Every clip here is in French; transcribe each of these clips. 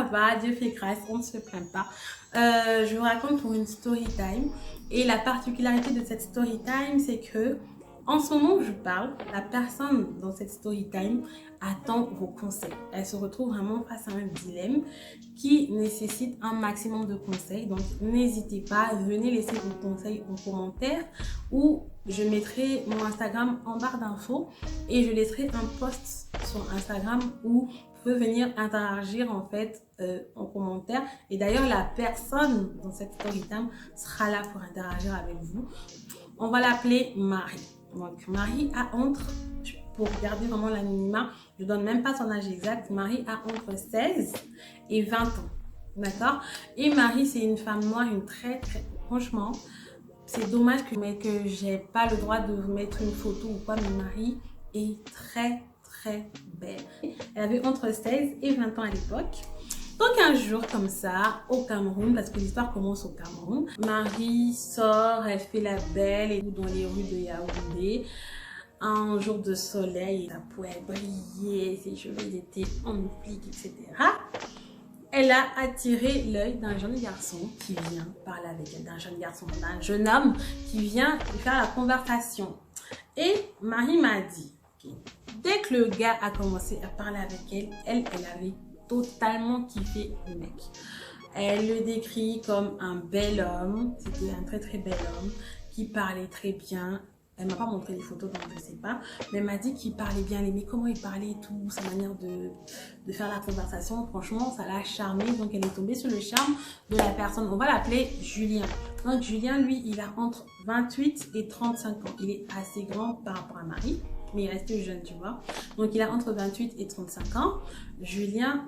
va, Dieu fait grâce, on ne se plaint pas. Je vous raconte pour une story time. Et la particularité de cette story time, c'est que en ce moment où je parle, la personne dans cette story time attend vos conseils. Elle se retrouve vraiment face à un dilemme qui nécessite un maximum de conseils. Donc, n'hésitez pas, venez laisser vos conseils en commentaire ou je mettrai mon Instagram en barre d'infos et je laisserai un post sur Instagram où vous pouvez venir interagir en fait en commentaire. Et d'ailleurs, la personne dans cette story time sera là pour interagir avec vous. On va l'appeler Marie. Donc, Marie a pour garder vraiment l'anonymat, je ne donne même pas son âge exact, Marie a entre 16 et 20 ans. D'accord? Et Marie, c'est une femme noire, franchement, c'est dommage que j'ai pas le droit de vous mettre une photo ou quoi, mais Marie est très belle. Elle avait entre 16 et 20 ans à l'époque. Donc un jour comme ça, au Cameroun, parce que l'histoire commence au Cameroun, Marie sort, elle fait la belle et dans les rues de Yaoundé. Un jour de soleil, sa peau elle brillait, ses cheveux étaient en flic, etc. Elle a attiré l'œil d'un jeune garçon qui vient parler avec elle, d'un jeune homme qui vient faire la conversation. Et Marie m'a dit, dès que le gars a commencé à parler avec elle, elle avait totalement kiffé le mec. Elle le décrit comme un bel homme, c'était un très bel homme qui parlait très bien. Elle m'a pas montré les photos donc je sais pas, mais elle m'a dit qu'il parlait bien, mais comment il parlait et tout, sa manière de faire la conversation, franchement ça l'a charmée, donc elle est tombée sur le charme de la personne. On va l'appeler Julien. Donc Julien, lui, il a entre 28 et 35 ans, il est assez grand par rapport à Marie, mais il reste jeune, tu vois. Donc il a entre 28 et 35 ans. Julien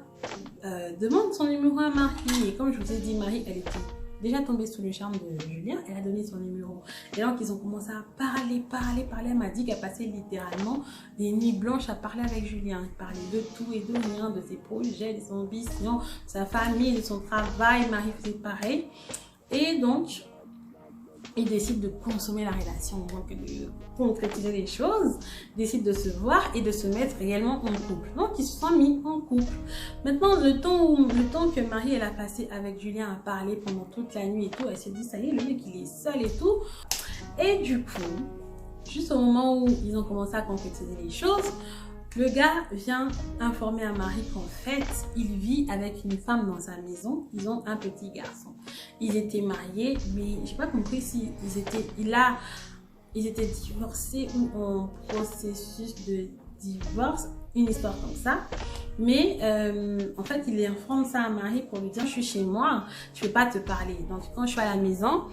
demande son numéro à Marie, et comme je vous ai dit, Marie, elle était déjà tombée sous le charme de Julien, elle a donné son numéro. Et donc, ils ont commencé à parler. Elle m'a dit qu'elle passait littéralement des nuits blanches à parler avec Julien. Elle parlait de tout et de rien, de ses projets, de son ambition, de sa famille, de son travail. Marie faisait pareil. Et donc, ils décident de consommer la relation, donc de concrétiser les choses, décident de se voir et de se mettre réellement en couple. Donc, ils se sont mis en couple. Maintenant, le temps que Marie, elle a passé avec Julien à parler pendant toute la nuit et tout, elle s'est dit, ça y est, le mec, il est seul et tout. Et du coup, juste au moment où ils ont commencé à concrétiser les choses, le gars vient informer à Marie qu'en fait, il vit avec une femme dans sa maison. Ils ont un petit garçon. Ils étaient mariés, mais j'ai pas compris si ils étaient divorcés ou en processus de divorce, une histoire comme ça. Mais en fait, il informe ça à Marie pour lui dire, je suis chez moi, je peux pas te parler. Donc quand je suis à la maison,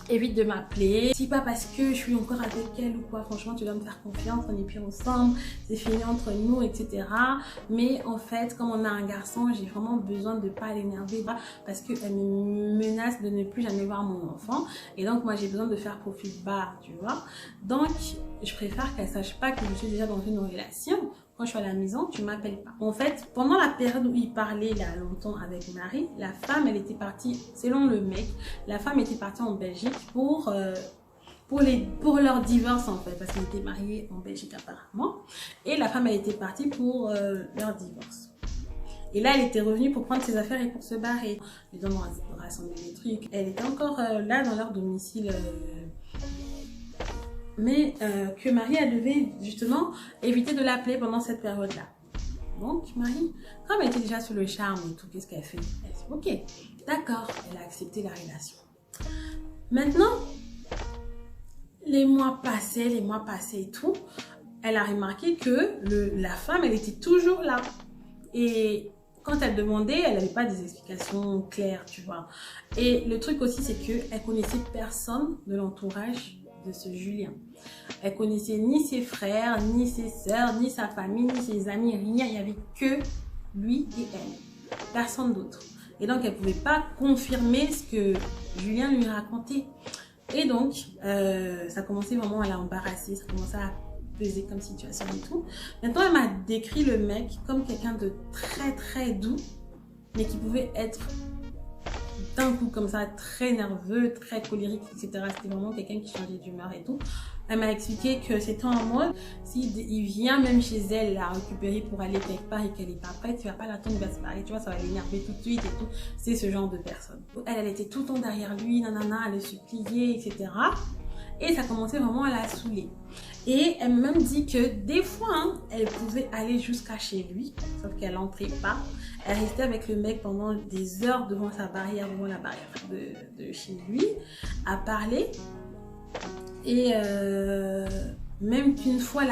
évite de m'appeler. Si pas parce que je suis encore avec elle ou quoi, franchement, tu dois me faire confiance, on est plus ensemble, c'est fini entre nous, etc. Mais en fait, comme on a un garçon, j'ai vraiment besoin de pas l'énerver parce qu'elle me menace de ne plus jamais voir mon enfant. Et donc, moi, j'ai besoin de faire profil bas, tu vois. Donc, je préfère qu'elle sache pas que je suis déjà dans une relation. Quand je suis à la maison, tu m'appelles pas. En fait, pendant la période où il parlait là longtemps avec Marie, la femme, elle était partie, selon le mec, la femme était partie en Belgique pour leur divorce en fait, parce qu'ils étaient mariés en Belgique apparemment. Et la femme, elle était partie pour leur divorce. Et là, elle était revenue pour prendre ses affaires et pour se barrer. Les hommes ont rassemblé les trucs. Elle était encore là dans leur domicile. Mais que Marie, elle devait justement éviter de l'appeler pendant cette période-là. Donc, Marie, comme elle était déjà sous le charme et tout, qu'est-ce qu'elle fait? Elle dit, ok, d'accord, elle a accepté la relation. Maintenant, les mois passaient et tout. Elle a remarqué que la femme, elle était toujours là. Et quand elle demandait, elle n'avait pas des explications claires, tu vois. Et le truc aussi, c'est qu'elle connaissait personne de l'entourage de ce Julien. Elle connaissait ni ses frères, ni ses sœurs, ni sa famille, ni ses amis, rien. Il n'y avait que lui et elle. Personne d'autre. Et donc, elle ne pouvait pas confirmer ce que Julien lui racontait. Et donc, ça commençait vraiment à l'embarrasser, ça commençait à peser comme situation et tout. Maintenant, elle m'a décrit le mec comme quelqu'un de très doux, mais qui pouvait être d'un coup comme ça, très nerveux, très colérique, etc. C'était vraiment quelqu'un qui changeait d'humeur et tout. Elle m'a expliqué que c'était en mode, s'il vient même chez elle la récupérer pour aller quelque part et qu'elle n'est pas prête, tu vas pas l'attendre, il va se barrer, tu vois, ça va l'énerver tout de suite et tout. C'est ce genre de personne. Elle était tout le temps derrière lui, nanana, elle le suppliait, etc. Et ça commençait vraiment à la saouler. Et elle m'a même dit que des fois, hein, elle pouvait aller jusqu'à chez lui, sauf qu'elle n'entrait pas. Elle restait avec le mec pendant des heures devant sa barrière, devant la barrière de chez lui, à parler. Et même qu'une fois,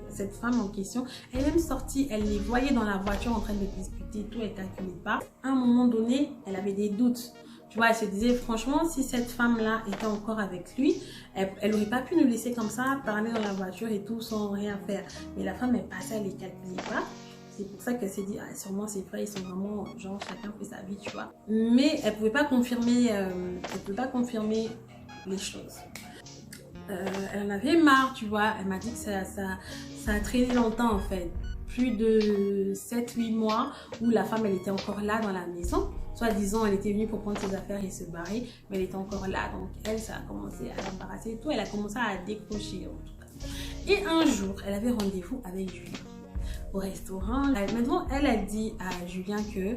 cette femme en question, elle est même sortie, elle les voyait dans la voiture en train de discuter et tout, elle ne calculait pas. À un moment donné, elle avait des doutes. Tu vois, elle se disait, franchement, si cette femme-là était encore avec lui, elle n'aurait pas pu nous laisser comme ça, parler dans la voiture et tout, sans rien faire. Mais la femme, elle passait, elle ne les calculait pas. C'est pour ça qu'elle s'est dit, ah, sûrement c'est vrai, ils sont vraiment, genre, chacun fait sa vie, tu vois. Mais elle ne pouvait pas confirmer, les choses. Elle en avait marre, tu vois. Elle m'a dit que ça a traîné longtemps, en fait. Plus de 7-8 mois où la femme, elle était encore là dans la maison. Soit disant, elle était venue pour prendre ses affaires et se barrer, mais elle était encore là. Donc, elle, ça a commencé à l'embarrasser et tout. Elle a commencé à décrocher, en tout cas. Et un jour, elle avait rendez-vous avec Julien au restaurant. Maintenant, elle a dit à Julien que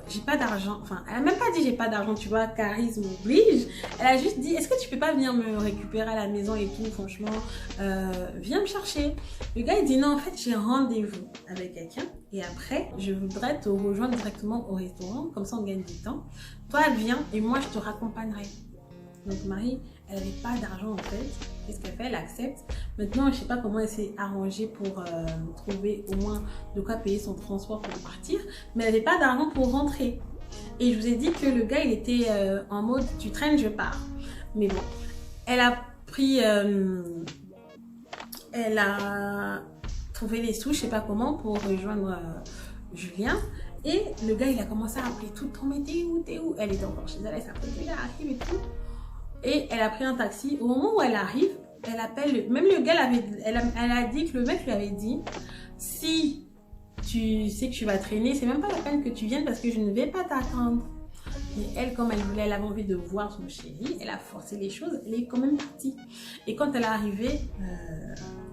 j'ai pas d'argent. Enfin, elle a même pas dit j'ai pas d'argent, tu vois, charisme oblige. Elle a juste dit, est-ce que tu peux pas venir me récupérer à la maison et tout, franchement, viens me chercher. Le gars, il dit non, en fait, j'ai rendez-vous avec quelqu'un et après, je voudrais te rejoindre directement au restaurant, comme ça on gagne du temps. Toi, viens et moi, je te raccompagnerai. Donc Marie, elle n'avait pas d'argent en fait. Qu'est-ce qu'elle fait? Elle accepte. Maintenant, je ne sais pas comment elle s'est arrangée pour trouver au moins de quoi payer son transport pour partir. Mais elle n'avait pas d'argent pour rentrer. Et je vous ai dit que le gars, il était en mode tu traînes, je pars. Mais bon, elle a pris... elle a trouvé les sous, je ne sais pas comment, pour rejoindre Julien. Et le gars, il a commencé à appeler tout le temps. Mais t'es où? T'es où? Elle est encore chez elle, elle s'appelle, il arrive et tout. Et elle a pris un taxi. Au moment où elle arrive, elle appelle, même le gars, elle a dit que le mec lui avait dit, si tu sais que tu vas traîner, c'est même pas la peine que tu viennes parce que je ne vais pas t'attendre. Mais elle, comme elle avait envie de voir son chéri, elle a forcé les choses, elle est quand même partie. Et quand elle est arrivée,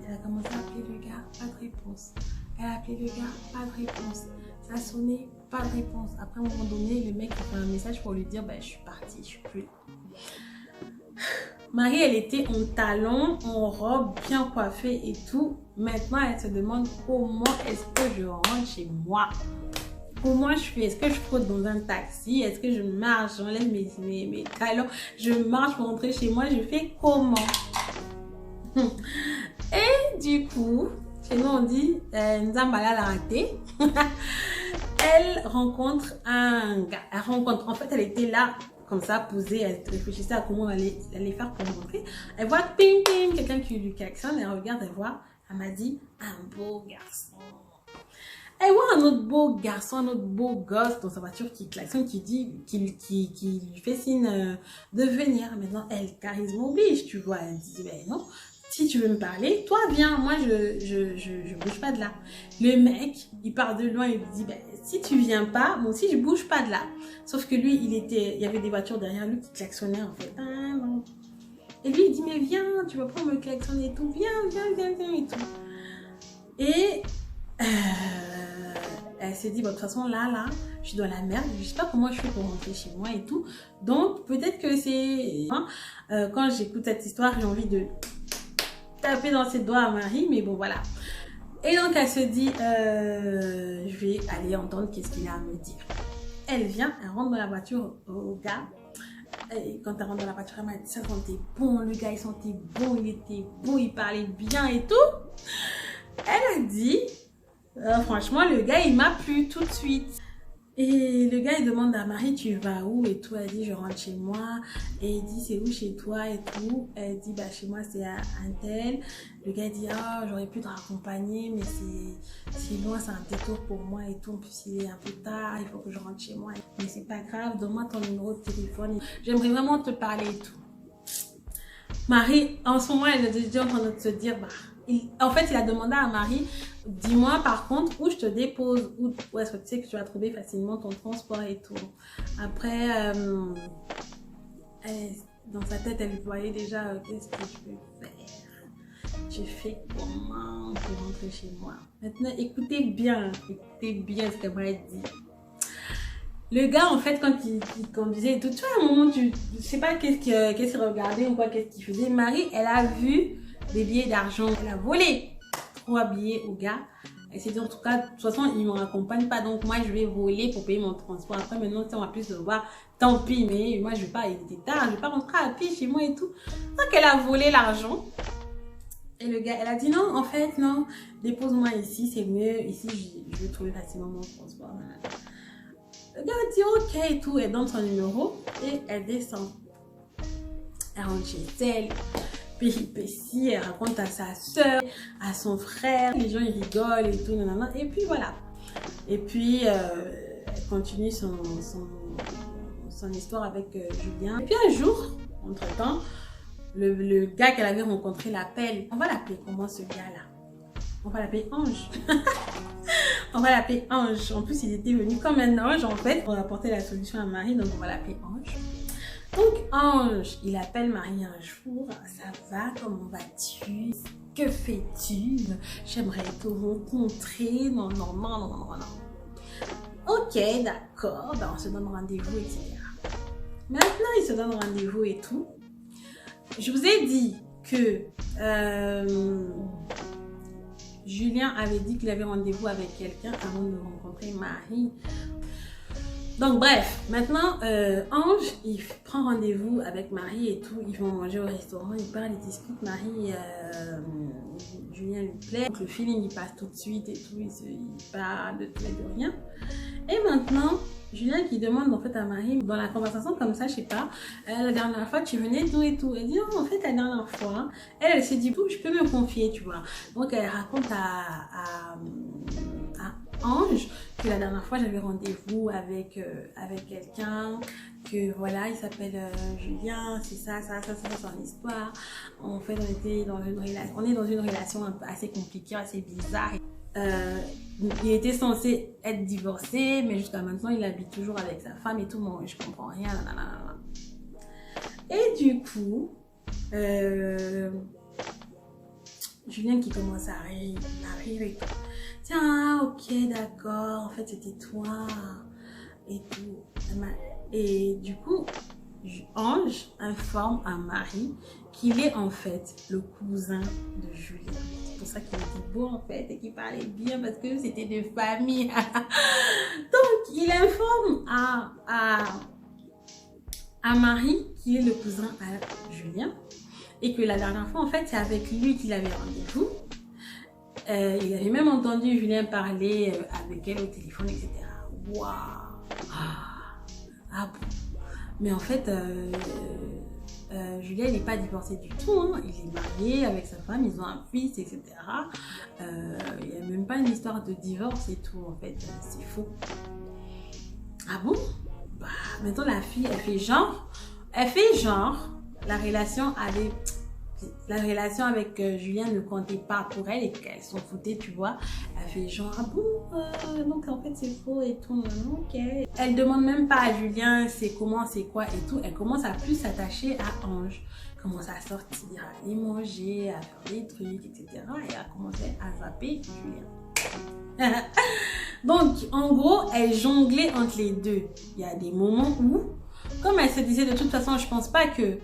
elle a commencé à appeler le gars, pas de réponse. Elle a appelé le gars, pas de réponse. Ça a sonné, pas de réponse. Après, à un moment donné, le mec a fait un message pour lui dire, ben, je suis partie, je suis plus là. Marie, elle était en talons, en robe, bien coiffée et tout. Maintenant, elle se demande comment est-ce que je rentre chez moi. Comment je fais? Est-ce que je fraude dans un taxi? Est-ce que je marche? J'enlève mes talons. Je marche pour rentrer chez moi. Je fais comment? Et du coup, chez nous on dit Nzambala l'a raté. Elle rencontre un gars. En fait, elle était là. Comme ça, posée, elle réfléchissait à comment elle allait faire pour rentrer. Elle voit ping ping, quelqu'un qui lui klaxonne, elle regarde, elle voit, elle m'a dit, un beau garçon. Elle voit un autre beau garçon, un autre beau gosse dans sa voiture qui klaxonne, qui lui fait signe de venir. Maintenant, elle, charisme oblige, tu vois, elle dit, ben non, si tu veux me parler, toi viens, moi je bouge pas de là. Le mec, il part de loin, il dit, ben si tu viens pas, moi aussi je bouge pas de là. Sauf que lui, il y avait des voitures derrière lui qui klaxonnaient en fait. Ah, non. Et lui, il dit, mais viens, tu vas pas me klaxonner et tout, viens et tout. Et elle s'est dit, bon, de toute façon, là, je suis dans la merde, je sais pas comment je fais pour rentrer chez moi et tout. Donc, peut-être que c'est... quand j'écoute cette histoire, j'ai envie de taper dans ses doigts à Marie, mais bon, voilà. Et donc, elle se dit, je vais aller entendre qu'est-ce qu'il a à me dire. Elle vient, elle rentre dans la voiture au gars. Et quand elle rentre dans la voiture, elle m'a dit, ça sentait bon, le gars, il sentait bon, il était beau, il parlait bien et tout. Elle a dit, franchement, le gars, il m'a plu tout de suite. Et le gars, il demande à Marie, tu vas où et tout. Elle dit, je rentre chez moi. Et il dit, c'est où chez toi et tout. Elle dit, bah, chez moi, c'est à un tel. Le gars dit, ah, j'aurais pu te raccompagner, mais c'est loin, c'est un détour pour moi et tout. En plus, il est un peu tard, il faut que je rentre chez moi. Mais c'est pas grave, donne-moi ton numéro de téléphone. J'aimerais vraiment te parler et tout. Marie, en ce moment, elle est déjà en train de se dire, bah, En fait, il a demandé à Marie, dis-moi par contre où je te dépose, où est-ce que tu sais que tu vas trouver facilement ton transport et tout. Après, dans sa tête, elle voyait déjà qu'est-ce que je vais faire. Je fais comment pour rentrer chez moi. Maintenant, écoutez bien ce qu'elle m'a dit. Le gars, en fait, quand il conduisait et tout, tu vois, à un moment, je sais pas qu'est-ce qu'il regardait ou quoi, qu'est-ce qu'il faisait. Marie, elle a vu des billets d'argent. Elle a volé 3 billets au gars. Elle s'est dit, en tout cas, de toute façon, il ne m'accompagne pas, donc moi, je vais voler pour payer mon transport. Après, maintenant, on va plus se voir. Tant pis, mais moi, je vais pas, il était tard, je vais pas rentrer à pied chez moi et tout. Donc, elle a volé l'argent. Et le gars, elle a dit, non, en fait, non, dépose-moi ici, c'est mieux. Ici, je vais trouver facilement mon transport. Le gars a dit ok et tout, elle donne son numéro et elle descend. Elle rentre chez elle, péripétie, elle raconte à sa soeur, à son frère, les gens ils rigolent et tout, nanana. Et puis voilà. Et puis elle continue son histoire avec Julien. Et puis un jour, entre-temps, le gars qu'elle avait rencontré l'appelle. On va l'appeler comment ce gars-là? On va l'appeler Ange. On va l'appeler Ange. En plus, il était venu comme un ange, en fait, pour apporter la solution à Marie. Donc, on va l'appeler Ange. Donc, Ange, il appelle Marie un jour. Ça va? Comment vas-tu? Que fais-tu? J'aimerais te rencontrer. Non. Ok, d'accord. Ben, on se donne rendez-vous, etc. Maintenant, il se donne rendez-vous et tout. Je vous ai dit que... Julien avait dit qu'il avait rendez-vous avec quelqu'un avant de rencontrer Marie. Donc bref, maintenant Ange, il prend rendez-vous avec Marie et tout. Ils vont manger au restaurant, ils parlent, ils discutent. Marie, Julien lui plaît. Donc le feeling il passe tout de suite et tout. Il parle de tout et de rien. Et maintenant, Julien qui demande en fait à Marie, dans la conversation comme ça, je sais pas, la dernière fois tu venais d'où et tout. Elle dit, oh, en fait la dernière fois, elle s'est dit, je peux me confier, tu vois. Donc elle raconte à Ange que la dernière fois j'avais rendez-vous avec quelqu'un, que voilà, il s'appelle Julien, c'est ça, son histoire. En fait, on est dans une relation un peu assez compliquée, assez bizarre. Il était censé être divorcé, mais jusqu'à maintenant, il habite toujours avec sa femme et tout. Moi, je comprends rien. Nanana. Et du coup, Julien qui commence à rire et tout. Tiens, ok, d'accord. En fait, c'était toi et tout. Et du coup, Ange informe à Marie qu'il est en fait le cousin de Julien. C'est pour ça qu'il était beau en fait et qu'il parlait bien parce que c'était de famille. Donc, il informe à Marie qu'il est le cousin à Julien et que la dernière fois en fait c'est avec lui qu'il avait rendez-vous. Il avait même entendu Julien parler avec elle au téléphone, etc. Waouh! Ah bon? Mais en fait, Julien, il n'est pas divorcé du tout. Hein. Il est marié avec sa femme, ils ont un fils, etc. Il n'y a même pas une histoire de divorce et tout, en fait. C'est faux. Ah bon? Bah, maintenant, la fille, elle fait genre, la relation avec Julien ne comptait pas pour elle et qu'elle s'en foutait, tu vois. Elle fait genre, ah bon, donc en fait c'est faux et tout, ok. Elle demande même pas à Julien c'est comment, c'est quoi et tout. Elle commence à plus s'attacher à Ange. Elle commence à sortir, à aller manger, à faire des trucs, etc. Et à commencer à zapper Julien. Donc, en gros, elle jonglait entre les deux. Il y a des moments où, comme elle se disait de toute façon, je pense pas que...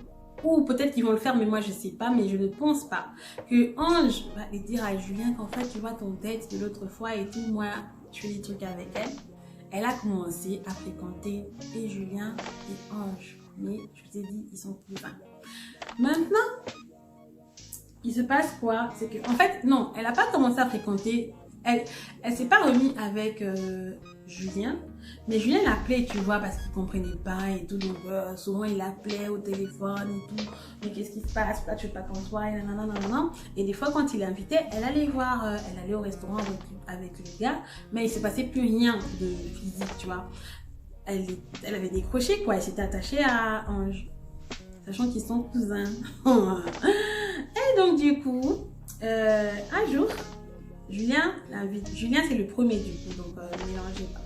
Ou peut-être qu'ils vont le faire, mais moi je sais pas, mais je ne pense pas que Ange va lui dire à Julien qu'en fait tu vois ton date de l'autre fois et tout, moi je fais des trucs avec elle. Elle a commencé à fréquenter et Julien et Ange, mais je vous ai dit ils sont cousins. Maintenant, il se passe quoi? C'est que en fait non, elle n'a pas commencé à fréquenter. Elle s'est pas remise avec Julien, mais Julien l'appelait, tu vois, parce qu'il comprenait pas et tout, donc souvent il l'appelait au téléphone et tout, mais qu'est-ce qui se passe, là tu veux pas qu'on soit, et nanana, et des fois quand il l'invitait, elle allait voir, elle allait au restaurant avec le gars, mais il se passait plus rien de physique, tu vois, elle avait décroché quoi, elle s'était attachée à Ange, sachant qu'ils sont cousins. Et donc du coup, Un jour, Julien l'invite. Julien, c'est le premier du coup, donc ne mélangez pas.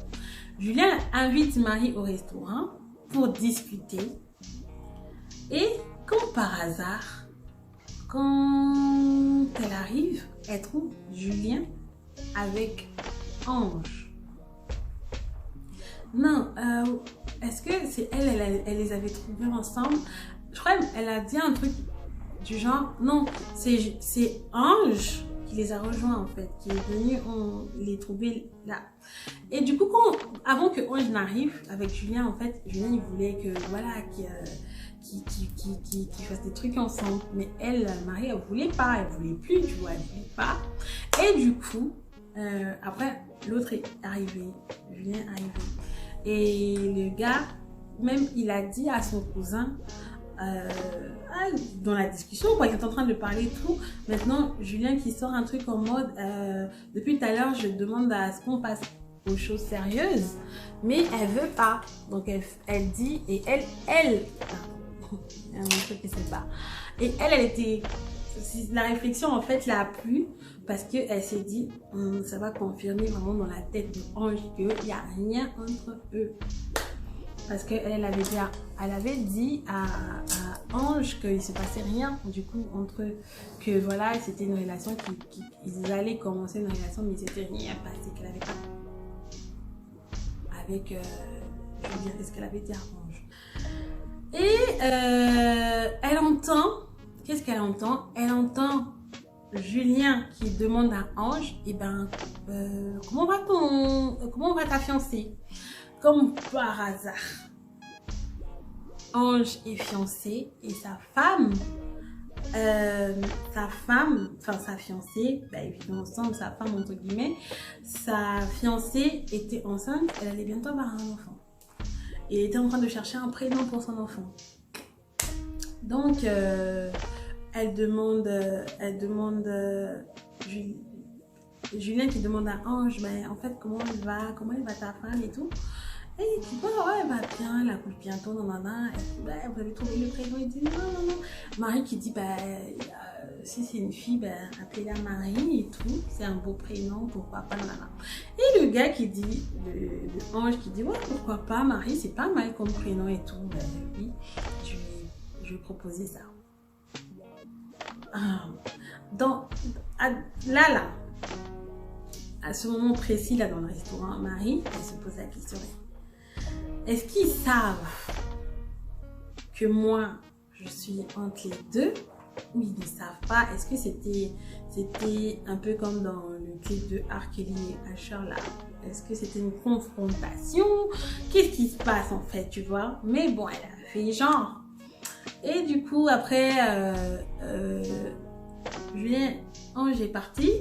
Julien invite Marie au restaurant pour discuter. Et comme par hasard, quand elle arrive, elle trouve Julien avec Ange. Non, est-ce que c'est elle les avait trouvés ensemble? Je crois qu'elle a dit un truc du genre, non, c'est Ange qui les a rejoints en fait, qui est venu les trouver là. Et du coup, avant que Ange n'arrive avec Julien, en fait, Julien il voulait que, voilà, qu'ils fassent des trucs ensemble. Mais elle, Marie, elle voulait pas, elle voulait plus, tu vois, elle voulait pas. Et du coup, après, l'autre est arrivé, Julien est arrivé. Et le gars, même, il a dit à son cousin, dans la discussion, quoi, il est en train de parler et tout. Maintenant, Julien qui sort un truc en mode, depuis tout à l'heure, je demande à ce qu'on passe aux choses sérieuses, mais elle veut pas. Donc, elle dit, et elle, il y a un truc qui se bat. Et elle était, la réflexion en fait l'a plu parce qu'elle s'est dit, ça va confirmer vraiment dans la tête de Ange qu'il n'y a rien entre eux. Parce qu'elle avait dit à Ange qu'il ne se passait rien du coup entre eux. Que voilà, c'était une relation qu'ils allaient commencer une relation, mais c'était rien passé, qu'elle avait pas. Avec, je veux dire, ce qu'elle avait dit à Ange. Et elle entend, qu'est-ce qu'elle entend? Elle entend Julien qui demande à Ange, eh ben, comment va ta fiancée? Comme par hasard, Ange est fiancé et sa fiancée, bah, ils vivent ensemble, sa femme entre guillemets, sa fiancée était enceinte, elle allait bientôt avoir un enfant. Et était en train de chercher un prénom pour son enfant. Donc, elle demande Julien qui demande à Ange, mais en fait, comment elle va ta femme et tout. Et il dit, bah ouais, elle va bien, elle accouche bientôt, nanana. Elle dit, bah, vous avez trouvé le prénom? Il dit, non. Marie qui dit, bah, si c'est une fille, bah, appelez-la Marie et tout. C'est un beau prénom, pourquoi pas, nanana. Et le gars qui dit, le Ange qui dit, ouais, pourquoi pas, Marie, c'est pas mal comme prénom et tout. Bah, oui, je vais proposer ça. Donc, là, à ce moment précis, là, dans le restaurant, Marie, elle se pose la question. Est-ce qu'ils savent que moi, je suis entre les deux ou ils ne savent pas? Est-ce que c'était un peu comme dans le clip de R. Kelly et Asher là? Est-ce que c'était une confrontation? Qu'est-ce qui se passe en fait, tu vois? Mais bon, elle a fait genre. Et du coup, après, Julien, Ange est parti.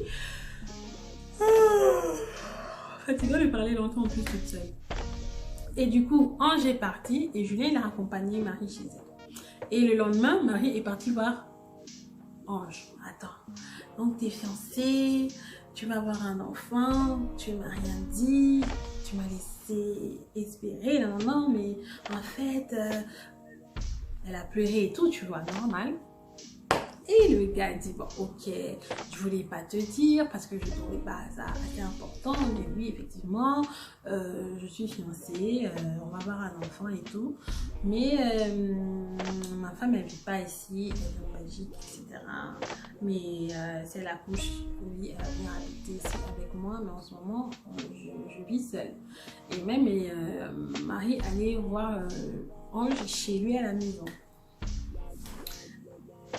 Fatiguant de parler longtemps en plus toute seule. Et du coup, Ange est parti et Julien il a accompagné Marie chez elle. Et le lendemain, Marie est partie voir Ange. Attends, donc t'es fiancée, tu vas avoir un enfant, tu m'as rien dit, tu m'as laissé espérer, non, mais en fait, elle a pleuré et tout, tu vois, normal. Et le gars dit, bon, ok, je voulais pas te dire parce que je trouvais pas ça assez important, mais oui, effectivement, je suis fiancée, on va avoir un enfant et tout, mais ma femme, elle vit pas ici, elle vit en Belgique, etc. Mais si elle accouche, oui, elle vient habiter ici avec moi, mais en ce moment, je vis seule. Et même Marie allait voir Ange chez lui à la maison.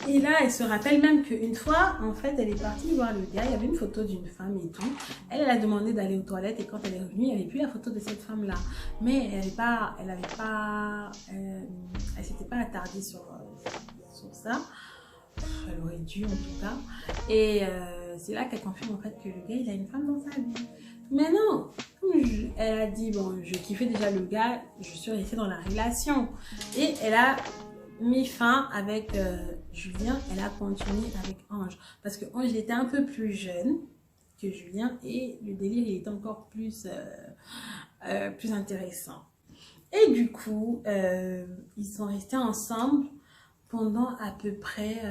Et là, elle se rappelle même qu'une fois, en fait, elle est partie voir le gars. Il y avait une photo d'une femme et tout. Elle a demandé d'aller aux toilettes et quand elle est revenue, il n'y avait plus la photo de cette femme-là. Mais elle s'était pas attardée sur ça. Elle aurait dû en tout cas. Et c'est là qu'elle confirme en fait que le gars, il a une femme dans sa vie. Mais non, elle a dit, bon, je kiffais déjà le gars, je suis restée dans la relation. Et elle a mis fin avec Julien, elle a continué avec Ange. Parce que Ange était un peu plus jeune que Julien et le délire il était encore plus intéressant. Et du coup, ils sont restés ensemble pendant à peu près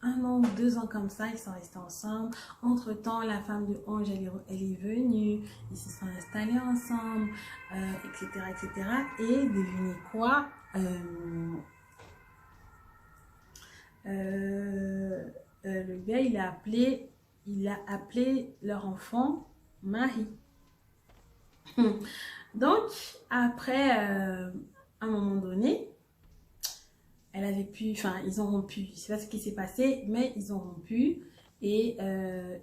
1 an ou 2 ans comme ça, ils sont restés ensemble. Entre-temps, la femme de Ange, elle est venue, ils se sont installés ensemble, etc., etc. Et devinez quoi? Le gars, il a appelé leur enfant Marie. Donc, après, à un moment donné, elle avait pu, enfin, ils ont rompu. Je ne sais pas ce qui s'est passé, mais ils ont rompu et elle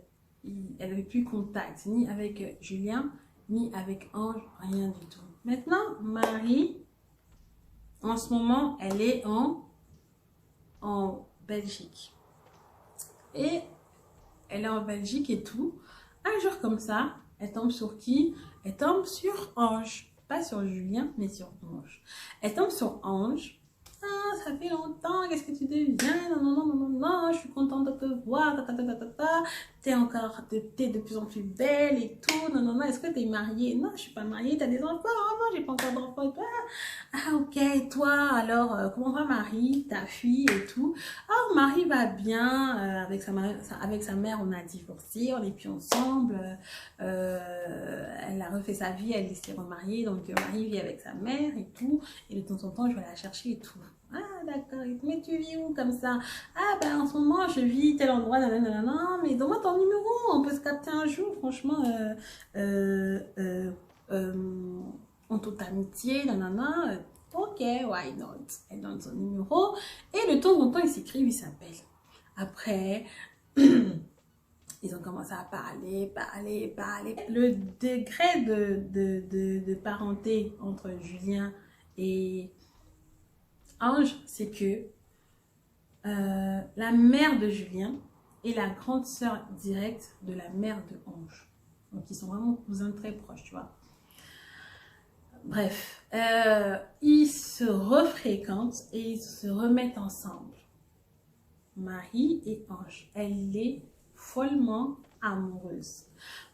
n'avait plus contact ni avec Julien, ni avec Ange, rien du tout. Maintenant, Marie, en ce moment, elle est en Belgique. Et elle est en Belgique et tout. Un jour comme ça, elle tombe sur qui? Elle tombe sur Ange. Pas sur Julien, mais sur Ange. Elle tombe sur Ange. Ah, ça fait longtemps, qu'est-ce que tu deviens? Non, non, non, non, non, non, je suis contente de te voir. T'es de plus en plus belle et tout. Non, non, non, est-ce que t'es mariée? Non, je suis pas mariée, t'as des enfants? Oh, non, j'ai pas encore d'enfants. Ah, ok, et toi, alors, comment va Marie, ta fille et tout? Ah, Marie va bien, avec sa mère, on a divorcé, on n'est plus ensemble, elle a refait sa vie, elle s'est remariée, donc Marie vit avec sa mère et tout, et de temps en temps, je vais la chercher et tout. Ah, d'accord, mais tu vis où comme ça? Ah, ben en ce moment, je vis tel endroit, nanana, mais donne-moi ton numéro, on peut se capter un jour, franchement, en toute amitié, nanana, ok, why not? Elle donne son numéro, et de temps en temps, ils s'écrivent, ils s'appellent. Après, ils ont commencé à parler. Le degré de parenté entre Julien et Ange, c'est que la mère de Julien est la grande sœur directe de la mère de Ange. Donc, ils sont vraiment cousins très proches, tu vois. Bref, ils se refréquentent et ils se remettent ensemble. Marie et Ange, elle est follement amoureuse.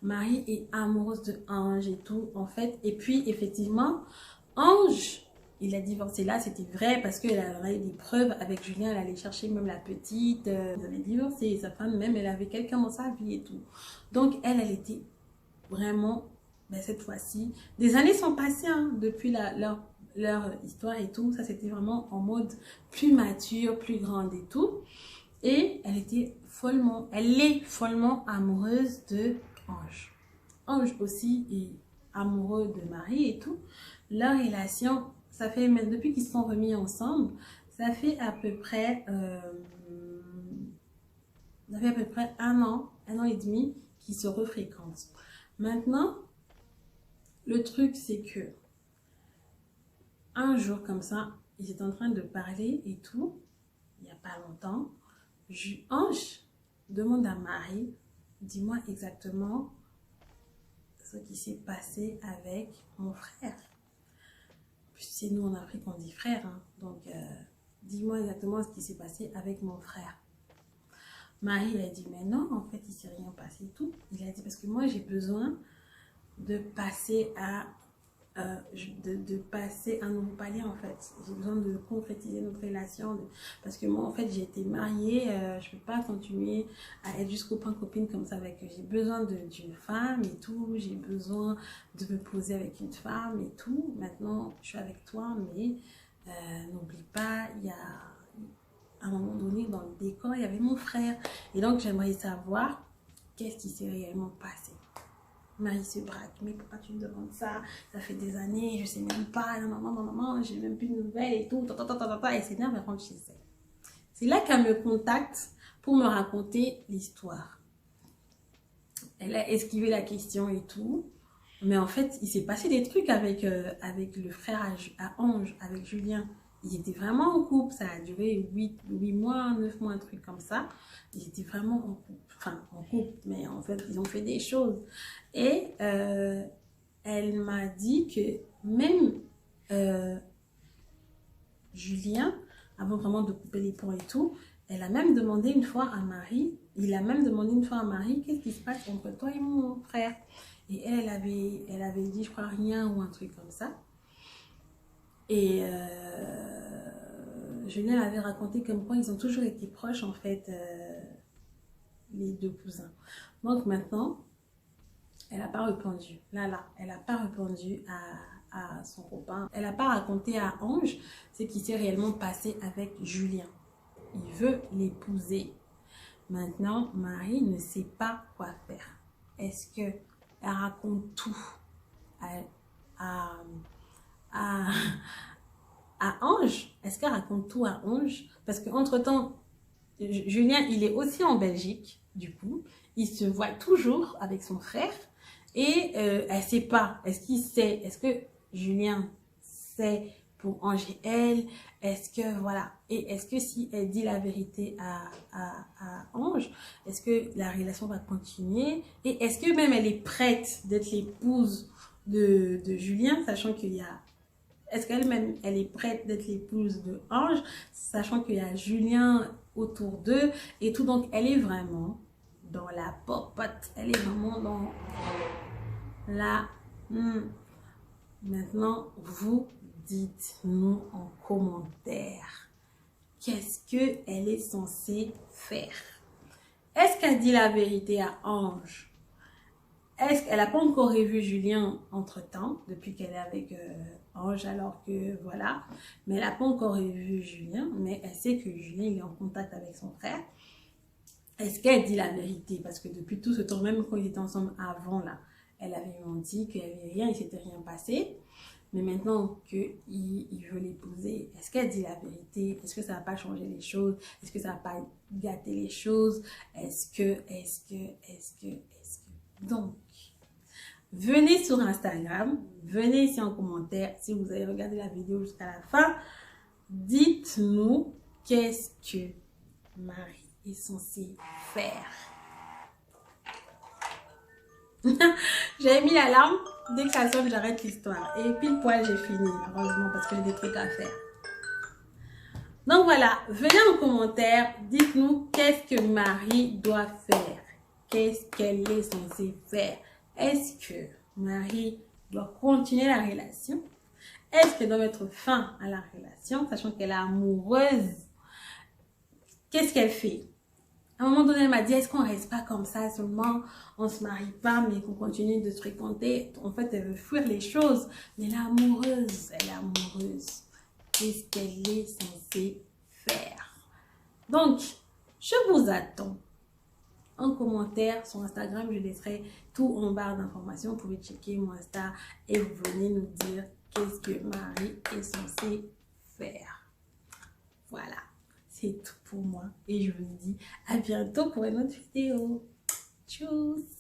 Marie est amoureuse de Ange et tout, en fait. Et puis, effectivement, Ange, il a divorcé là, c'était vrai, parce qu'elle avait des preuves avec Julien, elle allait chercher même la petite, ils avaient divorcé, sa femme même, elle avait quelqu'un dans sa vie et tout. Donc, elle était vraiment, ben, cette fois-ci, des années sont passées hein, depuis leur histoire et tout, ça c'était vraiment en mode plus mature, plus grande et tout. Et elle est follement amoureuse de Ange. Ange aussi est amoureux de Marie et tout. Leur relation, ça fait, même depuis qu'ils se sont remis ensemble, ça fait à peu près 1 an et demi qu'ils se refréquentent. Maintenant, le truc c'est que un jour comme ça, ils étaient en train de parler et tout, il n'y a pas longtemps. Ange demande à Marie, dis-moi exactement ce qui s'est passé avec mon frère. Puis c'est nous en Afrique on dit frère, hein. Donc dis-moi exactement ce qui s'est passé avec mon frère. Marie elle a dit mais non en fait il s'est rien passé tout. Il a dit parce que moi j'ai besoin de passer à passer un nouveau palier en fait. J'ai besoin de concrétiser notre relation parce que moi en fait j'ai été mariée, je peux pas continuer à être juste copain-copine comme ça avec eux. J'ai besoin d'une femme et tout, j'ai besoin de me poser avec une femme et tout. Maintenant je suis avec toi mais n'oublie pas, il y a à un moment donné dans le décor il y avait mon frère et donc j'aimerais savoir qu'est-ce qui s'est réellement passé. Marie se braque, mais pourquoi tu me demandes ça? Ça fait des années, je sais même pas, non, j'ai même plus de nouvelles et tout, et s'énerve et rentre chez elle. C'est là qu'elle me contacte pour me raconter l'histoire. Elle a esquivé la question et tout, mais en fait, il s'est passé des trucs avec le frère à Ange, avec Julien. Ils étaient vraiment en couple, ça a duré 8 mois, 9 mois, un truc comme ça. Ils étaient vraiment en couple, enfin en couple, mais en fait, ils ont fait des choses. Et elle m'a dit que même Julien, avant vraiment de couper les ponts et tout, elle a même demandé une fois à Marie, il a même demandé une fois à Marie, qu'est-ce qui se passe entre toi et mon frère? Et elle avait dit, je crois, rien ou un truc comme ça. Et Julien avait raconté comme quoi ils ont toujours été proches en fait, les deux cousins. Donc maintenant, elle n'a pas répondu. Là, elle n'a pas répondu à son copain. Elle n'a pas raconté à Ange ce qui s'est réellement passé avec Julien. Il veut l'épouser. Maintenant, Marie ne sait pas quoi faire. Est-ce qu'elle raconte tout à, à, à Ange? Est-ce qu'elle raconte tout à Ange? Parce qu'entre-temps, Julien, il est aussi en Belgique, du coup. Il se voit toujours avec son frère. Et elle ne sait pas. Est-ce qu'il sait? Est-ce que Julien sait pour Ange et elle? Est-ce que, voilà. Et est-ce que si elle dit la vérité à Ange, est-ce que la relation va continuer? Et est-ce que même elle est prête d'être l'épouse de Julien, sachant qu'il y a... Est-ce qu'elle-même, elle est prête d'être l'épouse de Ange, sachant qu'il y a Julien autour d'eux et tout. Donc, elle est vraiment dans la popote. Elle est vraiment dans la... Maintenant, vous dites-nous en commentaire. Qu'est-ce qu'elle est censée faire? Est-ce qu'elle dit la vérité à Ange? Est-ce qu'elle n'a pas encore revu Julien entre-temps, depuis qu'elle est avec Ange, alors que voilà. Mais elle n'a pas encore revu Julien, mais elle sait que Julien il est en contact avec son frère. Est-ce qu'elle dit la vérité? Parce que depuis tout ce temps, même quand ils étaient ensemble avant, là, elle avait menti qu'il n'y avait rien, il ne s'était rien passé. Mais maintenant qu'il veut l'épouser, est-ce qu'elle dit la vérité? Est-ce que ça ne va pas changer les choses? Est-ce que ça ne va pas gâter les choses? Donc, venez sur Instagram, venez ici en commentaire si vous avez regardé la vidéo jusqu'à la fin. Dites-nous qu'est-ce que Marie est censée faire. J'ai mis l'alarme, dès que ça sonne, j'arrête l'histoire. Et pile poil, j'ai fini, heureusement, parce que j'ai des trucs à faire. Donc voilà, venez en commentaire, dites-nous qu'est-ce que Marie doit faire. Qu'est-ce qu'elle est censée faire? Est-ce que Marie doit continuer la relation? Est-ce qu'elle doit mettre fin à la relation, sachant qu'elle est amoureuse? Qu'est-ce qu'elle fait? À un moment donné, elle m'a dit, est-ce qu'on reste pas comme ça seulement, on se marie pas, mais qu'on continue de se fréquenter? En fait, elle veut fuir les choses, mais elle est amoureuse, Qu'est-ce qu'elle est censée faire? Donc, je vous attends en commentaire sur Instagram, je laisserai tout en barre d'informations. Vous pouvez checker mon Insta et vous venez nous dire qu'est-ce que Marie est censée faire. Voilà. C'est tout pour moi et je vous dis à bientôt pour une autre vidéo. Tchuss!